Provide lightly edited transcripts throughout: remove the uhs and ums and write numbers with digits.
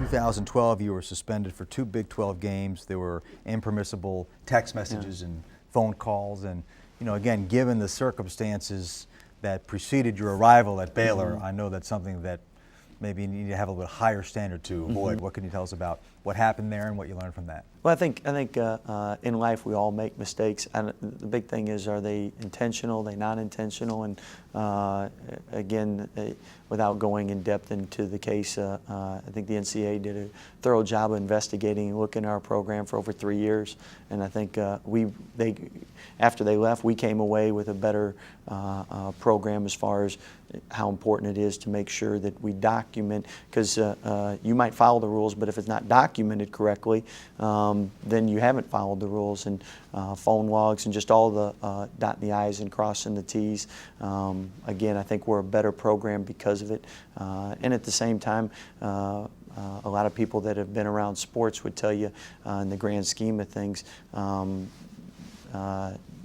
2012, you were suspended for 2 Big 12 games. There were impermissible text messages and phone calls. And, you know, again, given the circumstances that preceded your arrival at Baylor, I know that's something that maybe you need to have a little higher standard to avoid. What can you tell us about what happened there and what you learned from that? Well, I think in life we all make mistakes, and the big thing is, are they intentional? Are they not intentional? And again, without going in depth into the case, I think the NCAA did a thorough job of investigating and looking at our program for over 3 years. And I think after they left, we came away with a better program as far as how important it is to make sure that we document, because you might follow the rules, but if it's not documented correctly, then you haven't followed the rules. And phone logs and just all the dotting the I's and crossing the T's. Again, I think we're a better program because of it. And at the same time, a lot of people that have been around sports would tell you, in the grand scheme of things,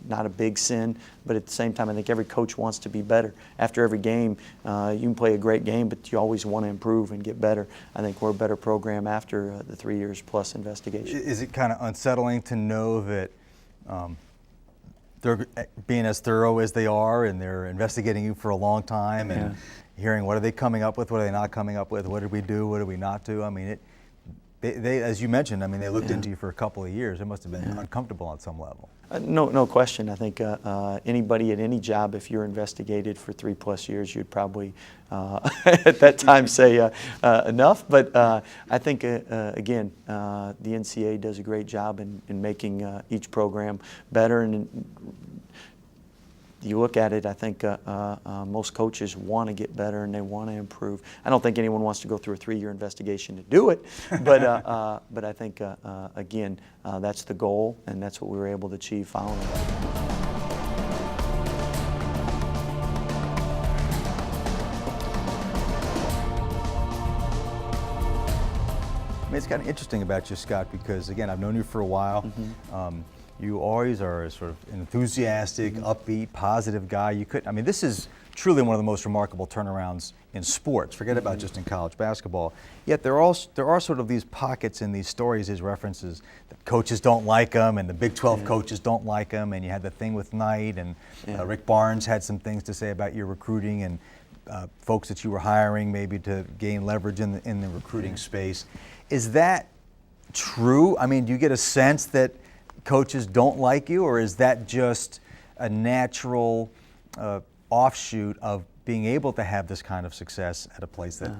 not a big sin, but at the same time, I think every coach wants to be better. After every game, you can play a great game, but you always want to improve and get better. I think we're a better program after the 3 years plus investigation. Is it kind of unsettling to know that they're being as thorough as they are, and they're investigating you for a long time, and hearing what are they coming up with, what are they not coming up with, what did we do, what did we not do? I mean, they as you mentioned, I mean, they looked into you for a couple of years. It must have been uncomfortable on some level. No question. I think anybody at any job, if you're investigated for 3+ years, you'd probably at that time say enough. But I think, again, the NCAA does a great job in making each program better. And you look at it, I think most coaches want to get better and they want to improve. I don't think anyone wants to go through a 3-year investigation to do it, but I think, again, that's the goal, and that's what we were able to achieve following that. I mean, it's kind of interesting about you, Scott, because, again, I've known you for a while. You always are a sort of enthusiastic, upbeat, positive guy. I mean, this is truly one of the most remarkable turnarounds in sports. Forget about just in college basketball. Yet there are sort of these pockets in these stories, these references, that coaches don't like them, and the Big 12 coaches don't like them, and you had the thing with Knight, and Rick Barnes had some things to say about your recruiting, and folks that you were hiring maybe to gain leverage in the recruiting space. Is that true? I mean, do you get a sense that coaches don't like you, or is that just a natural offshoot of being able to have this kind of success at a place that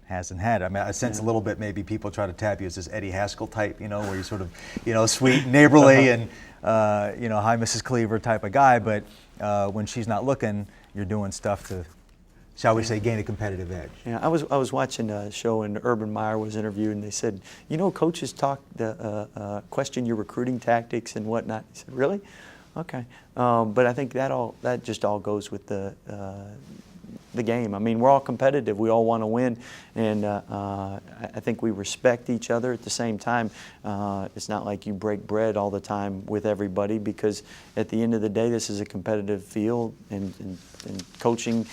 hasn't had it? I mean, I sense a little bit maybe people try to tap you as this Eddie Haskell type, you know, where you're sort of, you know, sweet, neighborly, and, you know, hi, Mrs. Cleaver type of guy, but when she's not looking, you're doing stuff to, shall we say, gain a competitive edge. Yeah, I was watching a show and Urban Meyer was interviewed, and they said, you know, coaches question your recruiting tactics and whatnot. He said, really? Okay. But I think that just all goes with the game. I mean, we're all competitive. We all want to win, and I think we respect each other. At the same time, it's not like you break bread all the time with everybody, because at the end of the day, this is a competitive field, and coaching,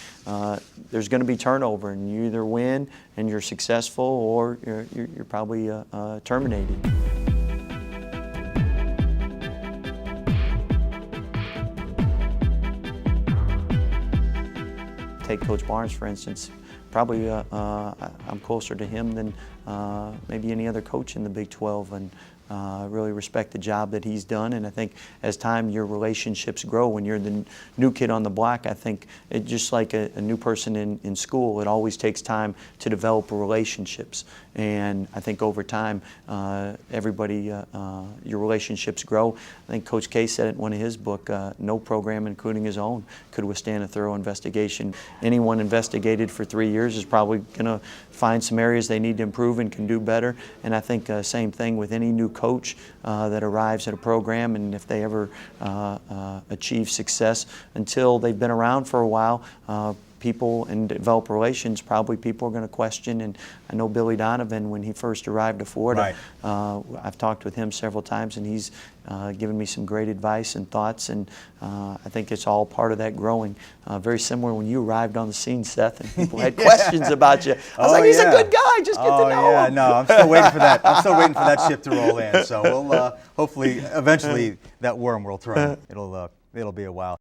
there's going to be turnover, and you either win and you're successful, or you're probably terminated. Take Coach Barnes, for instance. Probably I'm closer to him than maybe any other coach in the Big 12, and really respect the job that he's done. And I think as time, your relationships grow. When you're the new kid on the block, I think it just like a new person in school, it always takes time to develop relationships. And I think over time, everybody, your relationships grow. I think Coach K said it in one of his book, no program, including his own, could withstand a thorough investigation. Anyone investigated for 3 years is probably going to find some areas they need to improve and can do better. And I think same thing with any new coach that arrives at a program, and if they ever achieve success, until they've been around for a while, people and develop relations, probably people are going to question. And I know Billy Donovan, when he first arrived to Florida, I've talked with him several times, and he's given me some great advice and thoughts, and I think it's all part of that growing. Very similar when you arrived on the scene, Seth, and people had questions about you. I was like, he's a good guy, just get to know him. No, I'm still waiting for that. I'm still waiting for that ship to roll in. So we'll hopefully, eventually, that worm will turn. It'll be a while.